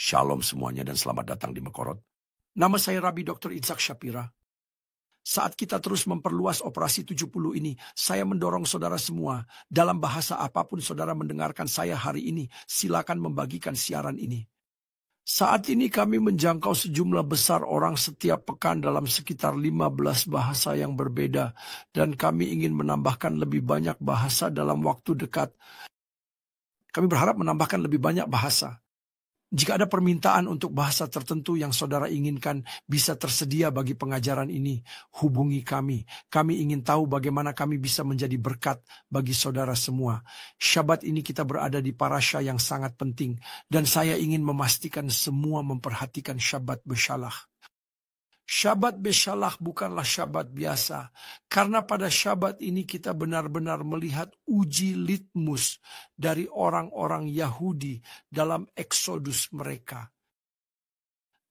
Shalom semuanya dan selamat datang di Mekorot. Nama saya Rabbi Dr. Itzhak Shapira. Saat kita terus memperluas operasi 70 ini, saya mendorong saudara semua, dalam bahasa apapun saudara mendengarkan saya hari ini, silakan membagikan siaran ini. Saat ini kami menjangkau sejumlah besar orang setiap pekan dalam sekitar 15 bahasa yang berbeda, dan kami ingin menambahkan lebih banyak bahasa dalam waktu dekat. Kami berharap menambahkan lebih banyak bahasa. Jika ada permintaan untuk bahasa tertentu yang saudara inginkan bisa tersedia bagi pengajaran ini, hubungi kami. Kami ingin tahu bagaimana kami bisa menjadi berkat bagi saudara semua. Syabat ini kita berada di parasha yang sangat penting, dan saya ingin memastikan semua memperhatikan Syabat Beshalach. Syabat Beshalach bukanlah Syabat biasa, karena pada Syabat ini kita benar-benar melihat uji litmus dari orang-orang Yahudi dalam eksodus mereka.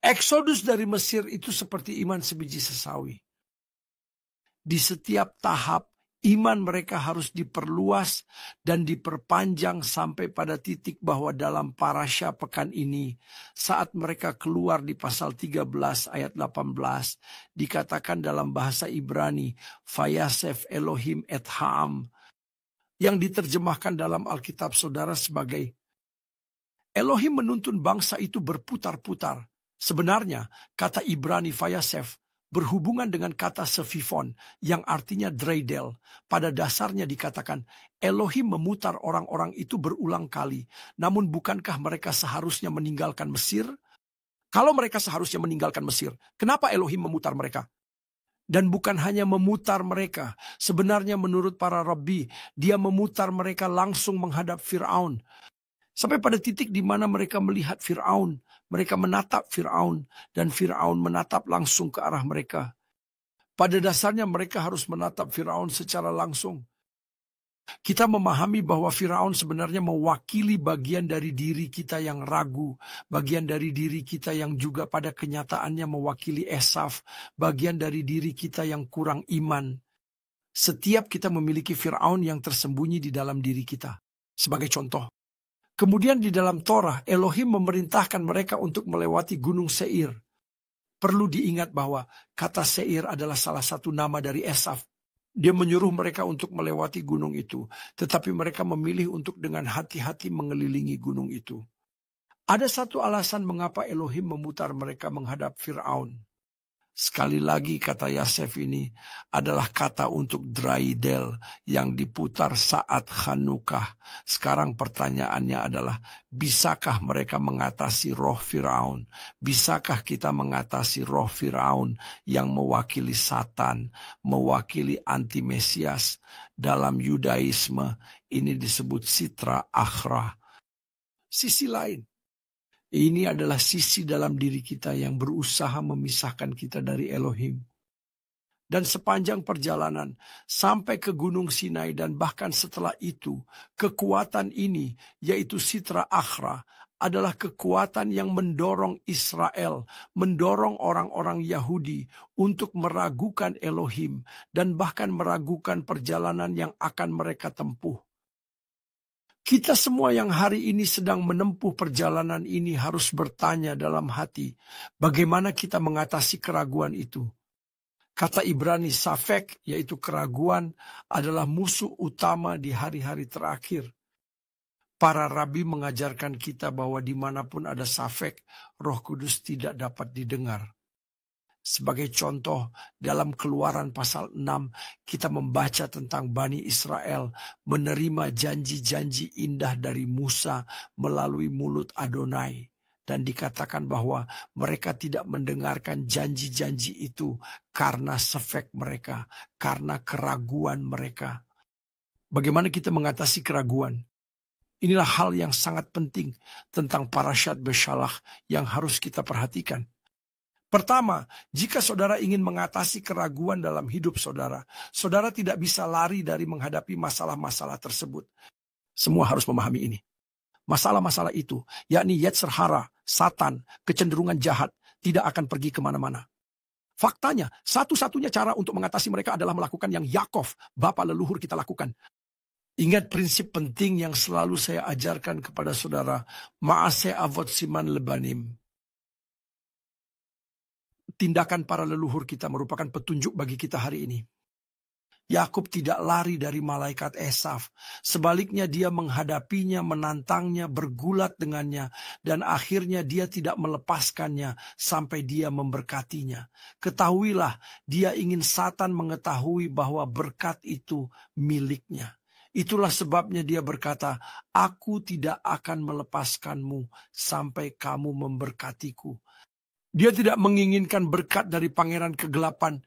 Eksodus dari Mesir itu seperti iman sebiji sesawi. Di setiap tahap, iman mereka harus diperluas dan diperpanjang sampai pada titik bahwa dalam parasha pekan ini, saat mereka keluar di pasal 13 ayat 18, dikatakan dalam bahasa Ibrani, Vayasef Elohim et Ha'am, yang diterjemahkan dalam Alkitab saudara sebagai, Elohim menuntun bangsa itu berputar-putar. Sebenarnya, kata Ibrani Vayasef berhubungan dengan kata sefifon yang artinya dreidel. Pada dasarnya dikatakan Elohim memutar orang-orang itu berulang kali. Namun bukankah mereka seharusnya meninggalkan Mesir? Kalau mereka seharusnya meninggalkan Mesir, kenapa Elohim memutar mereka? Dan bukan hanya memutar mereka. Sebenarnya menurut para rabbi, dia memutar mereka langsung menghadap Fir'aun. Sampai pada titik di mana mereka melihat Fir'aun. Mereka menatap Fir'aun dan Fir'aun menatap langsung ke arah mereka. Pada dasarnya mereka harus menatap Fir'aun secara langsung. Kita memahami bahwa Fir'aun sebenarnya mewakili bagian dari diri kita yang ragu. Bagian dari diri kita yang juga pada kenyataannya mewakili Esaf. Bagian dari diri kita yang kurang iman. Setiap kita memiliki Fir'aun yang tersembunyi di dalam diri kita. Sebagai contoh. Kemudian di dalam Torah, Elohim memerintahkan mereka untuk melewati Gunung Seir. Perlu diingat bahwa kata Seir adalah salah satu nama dari Esaf. Dia menyuruh mereka untuk melewati gunung itu, tetapi mereka memilih untuk dengan hati-hati mengelilingi gunung itu. Ada satu alasan mengapa Elohim memutar mereka menghadap Fir'aun. Sekali lagi kata Yasef ini adalah kata untuk dreidel yang diputar saat Chanukah. Sekarang pertanyaannya adalah, bisakah mereka mengatasi roh Firaun? Bisakah kita mengatasi roh Firaun yang mewakili Satan, mewakili anti-Mesias? Dalam Yudaisme ini disebut Sitra Akhra. Sisi lain. Ini adalah sisi dalam diri kita yang berusaha memisahkan kita dari Elohim. Dan sepanjang perjalanan sampai ke Gunung Sinai dan bahkan setelah itu, kekuatan ini yaitu Sitra Akhra adalah kekuatan yang mendorong Israel, mendorong orang-orang Yahudi untuk meragukan Elohim dan bahkan meragukan perjalanan yang akan mereka tempuh. Kita semua yang hari ini sedang menempuh perjalanan ini harus bertanya dalam hati, bagaimana kita mengatasi keraguan itu. Kata Ibrani safek, yaitu keraguan, adalah musuh utama di hari-hari terakhir. Para rabi mengajarkan kita bahwa dimanapun ada safek, Roh Kudus tidak dapat didengar. Sebagai contoh, dalam Keluaran pasal 6, kita membaca tentang Bani Israel menerima janji-janji indah dari Musa melalui mulut Adonai. Dan dikatakan bahwa mereka tidak mendengarkan janji-janji itu karena sefek mereka, karena keraguan mereka. Bagaimana kita mengatasi keraguan? Inilah hal yang sangat penting tentang parashat Beshalach yang harus kita perhatikan. Pertama, jika saudara ingin mengatasi keraguan dalam hidup saudara, saudara tidak bisa lari dari menghadapi masalah-masalah tersebut. Semua harus memahami ini. Masalah-masalah itu, yakni Yetzer hara, Satan, kecenderungan jahat, tidak akan pergi kemana-mana. Faktanya, satu-satunya cara untuk mengatasi mereka adalah melakukan yang Yakov, bapa leluhur kita lakukan. Ingat prinsip penting yang selalu saya ajarkan kepada saudara. Maase avot siman lebanim. Tindakan para leluhur kita merupakan petunjuk bagi kita hari ini. Yakub tidak lari dari malaikat Esaf. Sebaliknya dia menghadapinya, menantangnya, bergulat dengannya. Dan akhirnya dia tidak melepaskannya sampai dia memberkatinya. Ketahuilah, dia ingin Satan mengetahui bahwa berkat itu miliknya. Itulah sebabnya dia berkata, aku tidak akan melepaskanmu sampai kamu memberkatiku. Dia tidak menginginkan berkat dari pangeran kegelapan.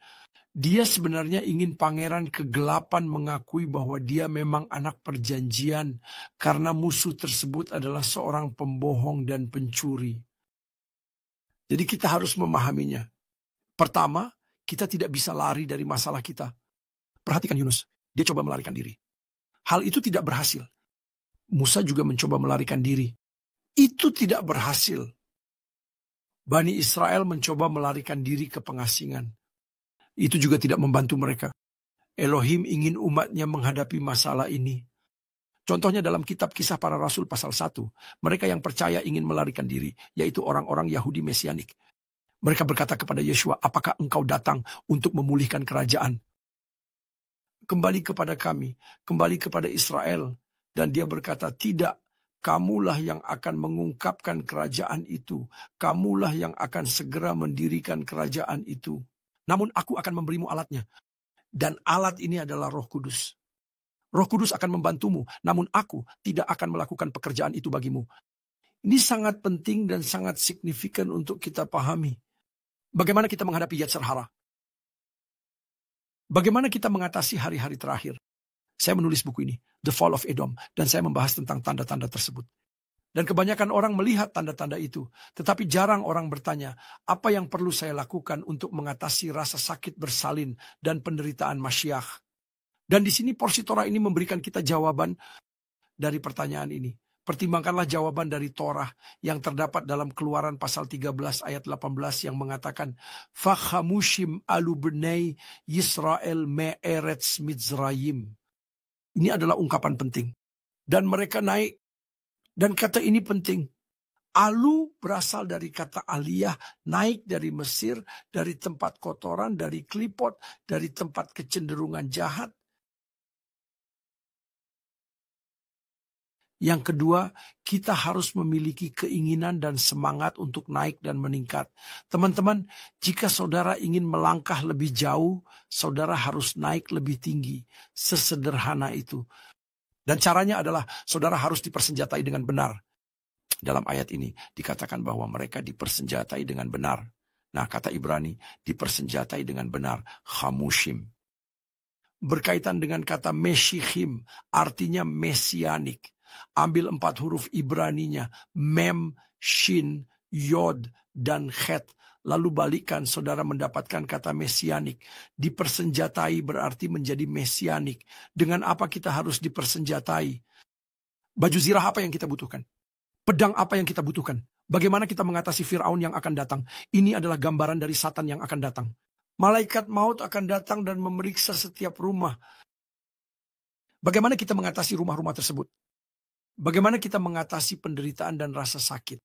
Dia sebenarnya ingin pangeran kegelapan mengakui bahwa dia memang anak perjanjian karena musuh tersebut adalah seorang pembohong dan pencuri. Jadi kita harus memahaminya. Pertama, kita tidak bisa lari dari masalah kita. Perhatikan Yunus, dia coba melarikan diri. Hal itu tidak berhasil. Musa juga mencoba melarikan diri. Itu tidak berhasil. Bani Israel mencoba melarikan diri ke pengasingan. Itu juga tidak membantu mereka. Elohim ingin umatnya menghadapi masalah ini. Contohnya dalam kitab Kisah Para Rasul pasal 1. Mereka yang percaya ingin melarikan diri, yaitu orang-orang Yahudi Mesianik. Mereka berkata kepada Yeshua, apakah engkau datang untuk memulihkan kerajaan? Kembali kepada kami, kembali kepada Israel. Dan dia berkata, tidak, kamulah yang akan mengungkapkan kerajaan itu. Kamulah yang akan segera mendirikan kerajaan itu. Namun aku akan memberimu alatnya. Dan alat ini adalah Roh Kudus. Roh Kudus akan membantumu, namun aku tidak akan melakukan pekerjaan itu bagimu. Ini sangat penting dan sangat signifikan untuk kita pahami. Bagaimana kita menghadapi Yetzer Hara? Bagaimana kita mengatasi hari-hari terakhir? Saya menulis buku ini, The Fall of Edom, dan saya membahas tentang tanda-tanda tersebut. Dan kebanyakan orang melihat tanda-tanda itu. Tetapi jarang orang bertanya, apa yang perlu saya lakukan untuk mengatasi rasa sakit bersalin dan penderitaan Masyiach? Dan di sini porsi Torah ini memberikan kita jawaban dari pertanyaan ini. Pertimbangkanlah jawaban dari Torah yang terdapat dalam Keluaran pasal 13 ayat 18 yang mengatakan, Fachamushim alu bnei Yisrael me'eretz Mizrayim. Ini adalah ungkapan penting. Dan mereka naik. Dan kata ini penting. Alu berasal dari kata aliyah, naik dari Mesir, dari tempat kotoran, dari klipot, dari tempat kecenderungan jahat. Yang kedua, kita harus memiliki keinginan dan semangat untuk naik dan meningkat. Teman-teman, jika saudara ingin melangkah lebih jauh, saudara harus naik lebih tinggi. Sesederhana itu. Dan caranya adalah saudara harus dipersenjatai dengan benar. Dalam ayat ini dikatakan bahwa mereka dipersenjatai dengan benar. Nah, kata Ibrani, dipersenjatai dengan benar. Chamushim. Berkaitan dengan kata meshichim, artinya mesianik. Ambil 4 huruf Ibraninya, mem, shin, yod, dan chet. Lalu balikkan, saudara mendapatkan kata mesianik. Dipersenjatai berarti menjadi mesianik. Dengan apa kita harus dipersenjatai? Baju zirah apa yang kita butuhkan? Pedang apa yang kita butuhkan? Bagaimana kita mengatasi Fir'aun yang akan datang? Ini adalah gambaran dari Satan yang akan datang. Malaikat maut akan datang dan memeriksa setiap rumah. Bagaimana kita mengatasi rumah-rumah tersebut? Bagaimana kita mengatasi penderitaan dan rasa sakit?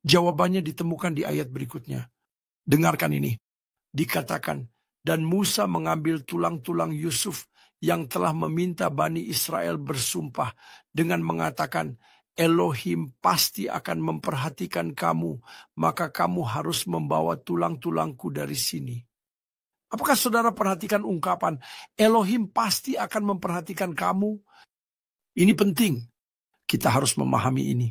Jawabannya ditemukan di ayat berikutnya. Dengarkan ini. Dikatakan, dan Musa mengambil tulang-tulang Yusuf yang telah meminta Bani Israel bersumpah dengan mengatakan, Elohim pasti akan memperhatikan kamu, maka kamu harus membawa tulang-tulangku dari sini. Apakah saudara perhatikan ungkapan, Elohim pasti akan memperhatikan kamu? Ini penting. Kita harus memahami ini.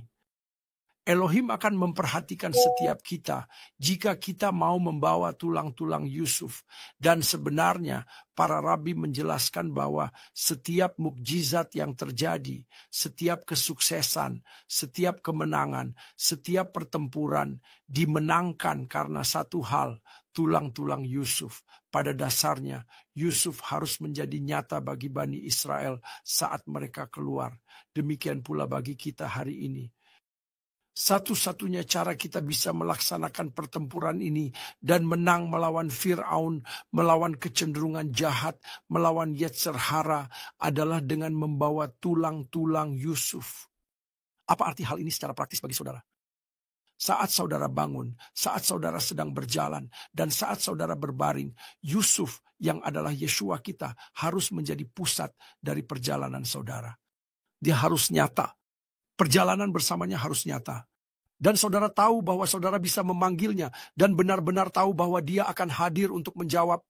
Elohim akan memperhatikan setiap kita jika kita mau membawa tulang-tulang Yusuf. Dan sebenarnya para rabi menjelaskan bahwa setiap mukjizat yang terjadi, setiap kesuksesan, setiap kemenangan, setiap pertempuran dimenangkan karena satu hal, tulang-tulang Yusuf. Pada dasarnya Yusuf harus menjadi nyata bagi Bani Israel saat mereka keluar. Demikian pula bagi kita hari ini. Satu-satunya cara kita bisa melaksanakan pertempuran ini dan menang melawan Fir'aun, melawan kecenderungan jahat, melawan Yetzer Hara adalah dengan membawa tulang-tulang Yusuf. Apa arti hal ini secara praktis bagi saudara? Saat saudara bangun, saat saudara sedang berjalan, dan saat saudara berbaring, Yusuf yang adalah Yeshua kita harus menjadi pusat dari perjalanan saudara. Dia harus nyata. Perjalanan bersamanya harus nyata. Dan saudara tahu bahwa saudara bisa memanggilnya dan benar-benar tahu bahwa dia akan hadir untuk menjawab.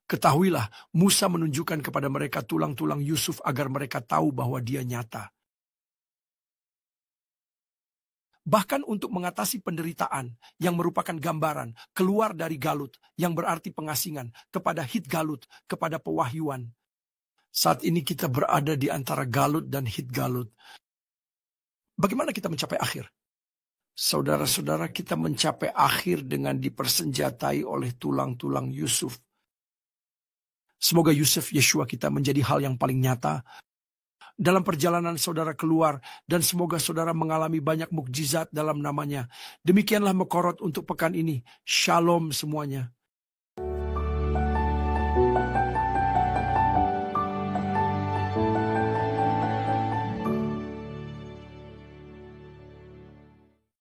Ketahuilah, Musa menunjukkan kepada mereka tulang-tulang Yusuf agar mereka tahu bahwa dia nyata. Bahkan untuk mengatasi penderitaan yang merupakan gambaran keluar dari Galut yang berarti pengasingan kepada Hit-Galut, kepada pewahyuan. Saat ini kita berada di antara Galut dan Hit-Galut. Bagaimana kita mencapai akhir? Saudara-saudara, kita mencapai akhir dengan dipersenjatai oleh tulang-tulang Yusuf. Semoga Yusuf Yeshua kita menjadi hal yang paling nyata dalam perjalanan saudara keluar, dan semoga saudara mengalami banyak mukjizat dalam namanya. Demikianlah Mekorot untuk pekan ini. Shalom semuanya.